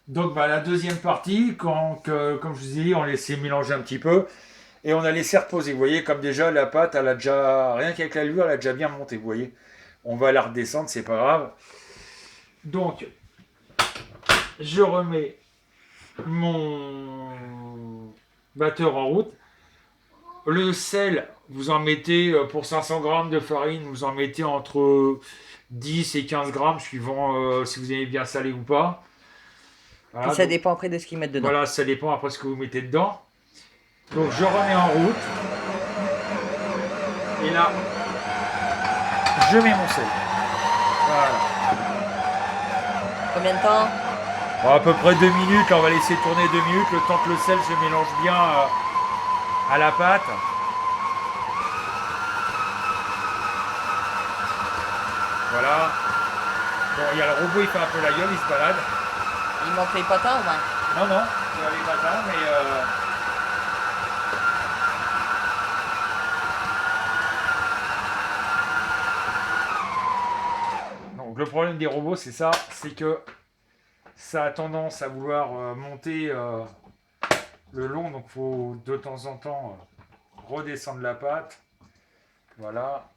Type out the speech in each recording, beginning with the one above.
Donc bah, la deuxième partie, comme je vous ai dit, on laissait mélanger un petit peu et on a laissé reposer. Vous voyez, comme déjà la pâte, elle a déjà, rien qu'avec la levure, elle a déjà bien monté. Vous voyez, on va la redescendre, c'est pas grave. Donc je remets mon batteur en route. Le sel, vous en mettez pour 500 grammes de farine, vous en mettez entre 10 et 15 grammes, suivant si vous aimez bien salé ou pas. Puis Voilà, ça donc dépend après de ce qu'ils mettent dedans. voilà, ça dépend après ce que vous mettez dedans. Donc je remets en route et là, je mets mon sel. Voilà. Combien de temps? Bon, à peu près 2 minutes, là, on va laisser tourner 2 minutes, le temps que le sel se mélange bien à la pâte. Voilà. Bon, il y a le robot, il fait un peu la gueule, il se balade. Il manque les patins ou pas? Non, non, il y a les patins, mais donc le problème des robots, c'est ça, c'est que ça a tendance à vouloir monter le long, donc il faut de temps en temps redescendre la pâte. Voilà.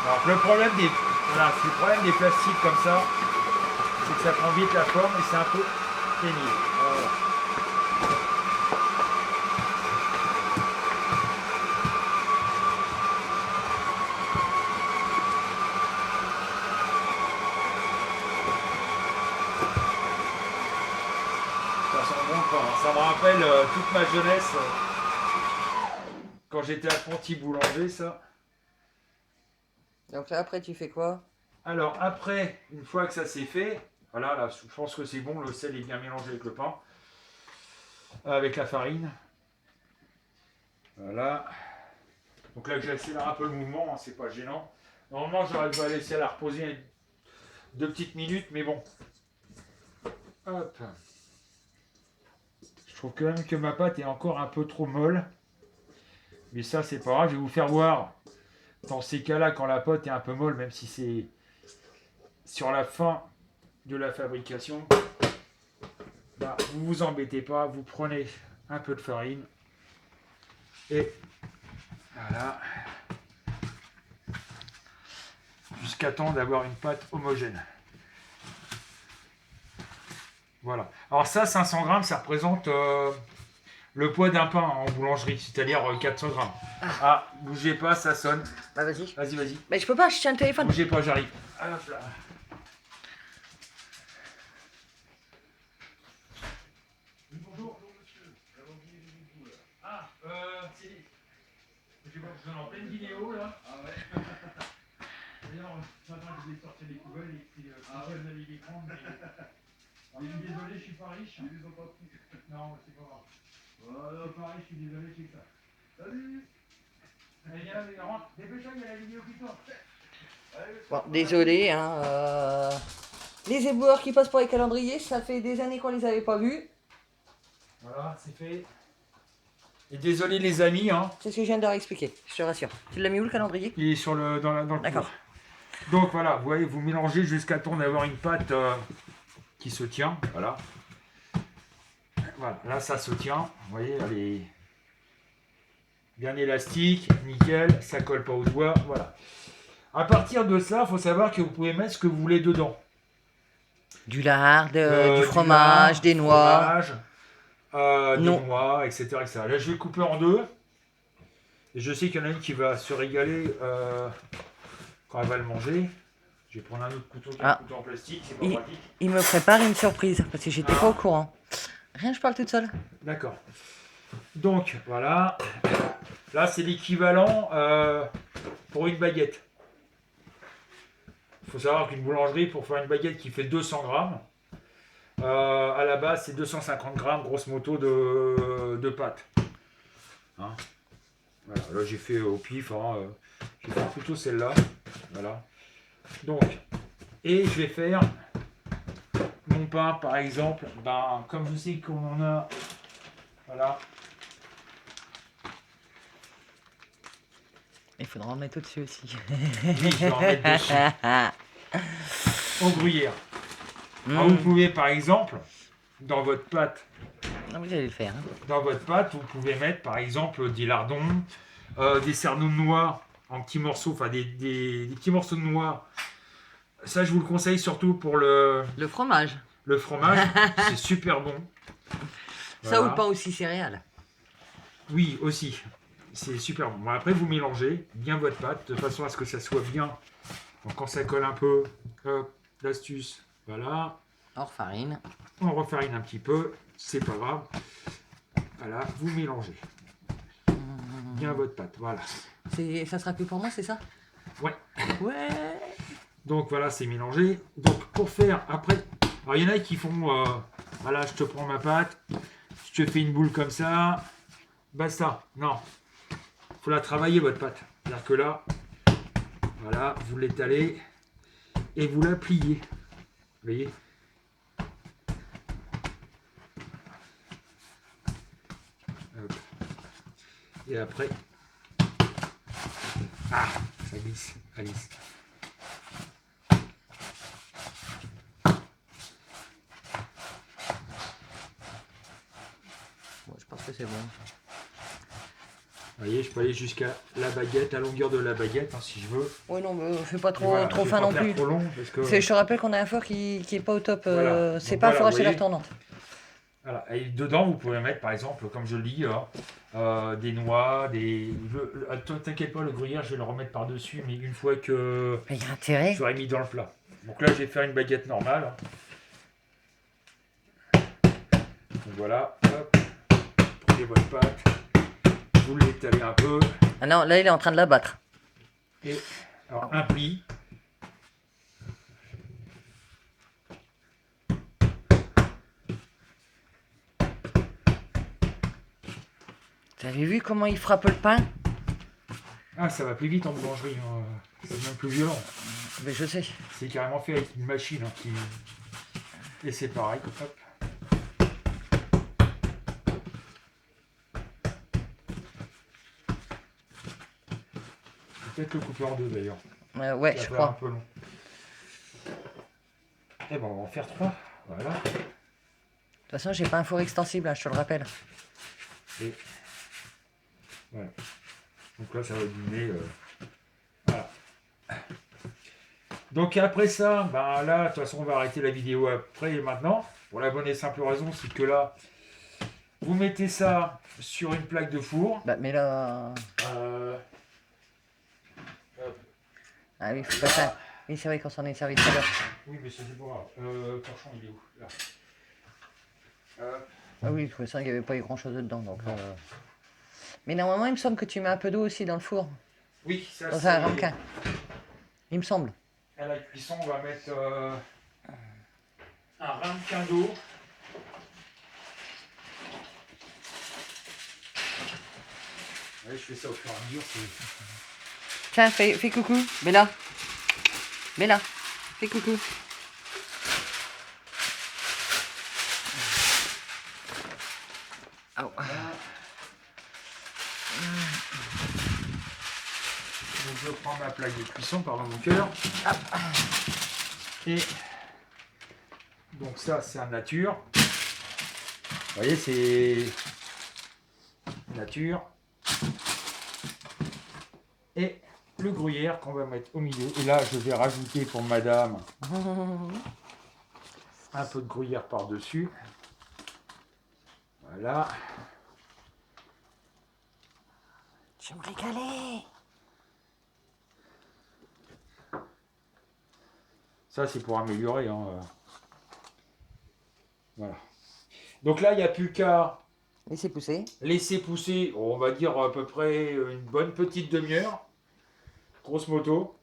Alors le problème des plastiques comme ça, c'est que ça prend vite la forme et c'est un peu pénible. Voilà. Ça sent bon le pain, hein. Ça me rappelle toute ma jeunesse quand j'étais apprenti boulanger, ça. Donc là, après, tu fais quoi? Alors après, une fois que ça c'est fait, voilà, là, je pense que c'est bon, le sel est bien mélangé avec le pain, avec la farine. Voilà. Donc là, j'accélère un peu le mouvement, hein, c'est pas gênant. Normalement, j'aurais dû laisser la reposer 2 petites minutes, mais bon. Hop. Je trouve quand même que ma pâte est encore un peu trop molle. Mais ça, c'est pas grave. Je vais vous faire voir dans ces cas-là quand la pâte est un peu molle, même si c'est sur la fin de la fabrication. Bah, vous vous embêtez pas, vous prenez un peu de farine et voilà, jusqu'à temps d'avoir une pâte homogène. Voilà. Alors ça, 500 grammes, ça représente le poids d'un pain en boulangerie, c'est-à-dire 400 grammes. Ah, bougez pas, ça sonne. Bah vas-y. Vas-y, vas-y. Mais je peux pas, je tiens le téléphone. Bougez pas, j'arrive. Hop là. Oui, bonjour. Bonjour monsieur. Ah, c'est... Je suis en pleine vidéo là. Ah ouais. D'ailleurs, ce matin, je vais sortir les poubelles et puis vous allez les prendre. Mais... désolé, je suis pas riche. Ils les ont pas pris. Non, c'est pas grave. Voilà. C'est pas riche, je suis désolé, c'est ça. Salut. Allez, viens, rentre. Dépêche-toi, il y a la vidéo qui tourne. Bon, désolé, hein. Les éboueurs qui passent pour les calendriers, ça fait des années qu'on les avait pas vus. Voilà, c'est fait. Et désolé les amis, hein. C'est ce que je viens de leur expliquer, je te rassure. Tu l'as mis où le calendrier? Il est dans le D'accord. cours. Donc voilà, vous voyez, vous mélangez jusqu'à temps d'avoir une pâte qui se tient. Voilà. Voilà, là ça se tient. Vous voyez, elle est bien élastique, nickel, ça colle pas aux doigts. Voilà. À partir de ça, il faut savoir que vous pouvez mettre ce que vous voulez dedans. Du lard, du Du fromage, lard, des noix. fromage, des Non. noix, etc., etc. Là, je vais couper en deux. Et je sais qu'il y en a une qui va se régaler quand elle va le manger, je vais prendre un autre couteau qu'un couteau en plastique, c'est pas pratique. Il me prépare une surprise parce que j'étais pas au courant. Rien, je parle toute seule. D'accord. Donc voilà, là c'est l'équivalent pour une baguette. Il faut savoir qu'une boulangerie, pour faire une baguette qui fait 200 grammes, à la base c'est 250 grammes grosso modo de pâte. Hein, voilà, là j'ai fait au pif, j'ai fait plutôt celle-là. Voilà. Donc, et je vais faire mon pain par exemple, comme je sais qu'on en a, voilà. Il faudra en mettre au-dessus aussi. Oui, je vais en mettre dessus. Au gruyère. Alors, vous pouvez par exemple, dans votre pâte, Non, vous allez le faire. Hein. Dans votre pâte, vous pouvez mettre par exemple des lardons, des cerneaux de noix en petits morceaux, enfin des petits morceaux de noix. Ça, je vous le conseille surtout pour le fromage. Le fromage, c'est super bon. Voilà. Ça ou le pain aussi céréales. Oui, aussi. C'est super bon. Après, vous mélangez bien votre pâte de façon à ce que ça soit bien. Donc, quand ça colle un peu, hop, l'astuce, voilà. On refarine. On refarine un petit peu, c'est pas grave. Voilà, vous mélangez bien votre pâte, voilà. Ça sera plus pour moi, c'est ça? Ouais. Ouais. Donc voilà, c'est mélangé. Donc pour faire après, alors il y en a qui font, voilà, je te prends ma pâte, je te fais une boule comme ça, basta. Non, faut la travailler votre pâte. C'est-à-dire que là, voilà, vous l'étalez et vous la pliez. Vous voyez? Hop. Et après, ça glisse, ça glisse. Bon, je pense que c'est bon. Vous voyez, je peux aller jusqu'à la baguette, la longueur de la baguette, si je veux. Oui, non, mais fais pas trop fin non plus. Trop long parce que... Je te rappelle qu'on a un four qui est pas au top. Voilà. C'est pas un four à chaleur tournante. Voilà. Et dedans, vous pouvez mettre, par exemple, comme je le dis, des noix, t'inquiète pas, le gruyère, je vais le remettre par-dessus, mais une fois que il y a intérêt. j'aurai mis dans le plat. Donc là, je vais faire une baguette normale. Donc voilà, hop, prenez votre pâte, vous l'étalez un peu. Ah non, là, il est en train de la battre. Et alors, un pli. Vous avez vu comment il frappe le pain? Ah, ça va plus vite en boulangerie, hein. C'est même plus violent. Mais je sais. C'est carrément fait avec une machine qui... Et c'est pareil, hop. Peut-être le couper en deux d'ailleurs. Ouais, je crois. Un peu long. Et bon, on va en faire 3. Voilà. De toute façon, j'ai pas un four extensible, hein, je te le rappelle. Et voilà. Donc là, ça va dîner. Voilà. Donc après ça, là, de toute façon, on va arrêter la vidéo après et maintenant. Pour la bonne et simple raison, c'est que là, vous mettez ça sur une plaque de four. Mais là... Ah oui, faut pas ça. Oui, c'est vrai qu'on s'en est servi tout à l'heure. Oui, mais c'est pas grave. Torchon, il est où? Là. Ah oui, de toute façon, il n'y avait pas eu grand-chose dedans. Donc, mais normalement, il me semble que tu mets un peu d'eau aussi dans le four. Oui, ça dans un ramequin. Il me semble. À la cuisson, on va mettre un ramequin d'eau. Ouais, je fais ça au fur et à mesure. Tiens, fais coucou. Bella. Bella, fais coucou. Oh. Donc je prends ma plaque de cuisson, pardon mon cœur. Et donc ça c'est un nature. Vous voyez, c'est nature. Et le gruyère qu'on va mettre au milieu. Et là je vais rajouter pour madame un peu de gruyère par-dessus. Voilà. Je vais me régaler. Ça, c'est pour améliorer. Hein. Voilà. Donc là, il n'y a plus qu'à Laissez pousser. laisser pousser, on va dire à peu près une bonne petite demi-heure. Grosse moto.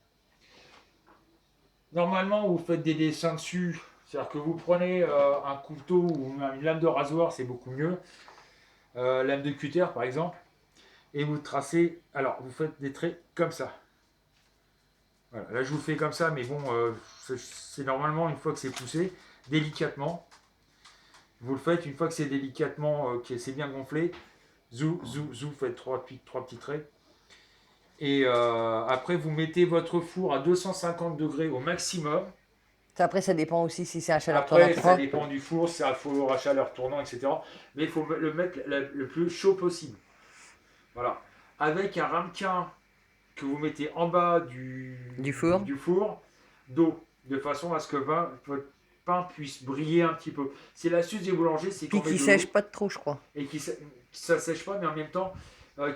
Normalement, vous faites des dessins dessus. C'est-à-dire que vous prenez un couteau ou une lame de rasoir, c'est beaucoup mieux. Lame de cutter, par exemple. Et vous tracez. Alors, vous faites des traits comme ça. Voilà. Là, je vous fais comme ça, mais bon, c'est normalement une fois que c'est poussé, délicatement. Vous le faites une fois que c'est délicatement, que c'est bien gonflé. Zou, zou, zou, faites trois petits traits. Et après, vous mettez votre four à 250 degrés au maximum. Après, ça dépend aussi si c'est un chaleur Après, tournante. ça dépend du four, c'est un four à chaleur tournant, etc. Mais il faut le mettre le plus chaud possible. Voilà. Avec un ramequin que vous mettez en bas Du four. d'eau, de façon à ce que votre pain puisse briller un petit peu. C'est l'astuce des boulangers, c'est Puis qu'on met qui de sèche l'eau pas trop, je crois. et ça sèche pas, mais en même temps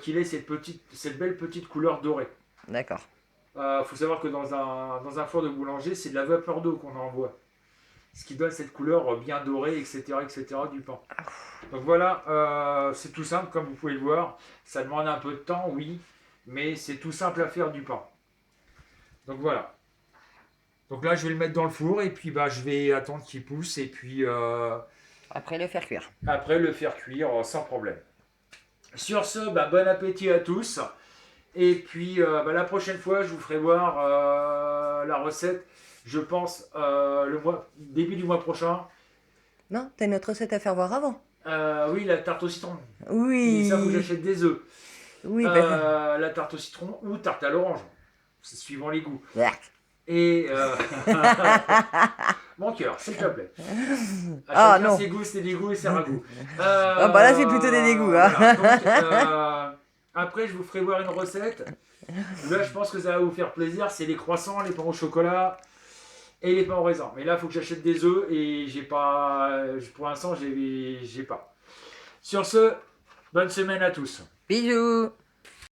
qu'il ait cette belle petite couleur dorée. D'accord. Faut savoir que dans un four de boulanger, c'est de la vapeur d'eau qu'on envoie. Ce qui donne cette couleur bien dorée, etc., du pain. Donc voilà, c'est tout simple, comme vous pouvez le voir. Ça demande un peu de temps, oui, mais c'est tout simple à faire du pain. Donc voilà. Donc là, je vais le mettre dans le four et puis je vais attendre qu'il pousse et puis Après, le faire cuire. après le faire cuire sans problème. Sur ce, bon appétit à tous. Et puis la prochaine fois, je vous ferai voir la recette, je pense, début du mois prochain. Non, t'as une autre recette à faire voir avant. Oui, la tarte au citron. Oui. Et ça, faut que j'achète des œufs. Oui, La tarte au citron ou tarte à l'orange. C'est suivant les goûts. Et mon cœur, s'il te plaît. À chacun non. ses goûts, c'est des goûts et c'est ragoût. Là, c'est plutôt des dégoûts. Hein. Voilà. Donc, après, je vous ferai voir une recette. Là, je pense que ça va vous faire plaisir. C'est les croissants, les pains au chocolat et les pains au raisin. Mais là, il faut que j'achète des œufs et j'ai pas. Pour l'instant, j'ai pas. Sur ce, bonne semaine à tous. Bisous.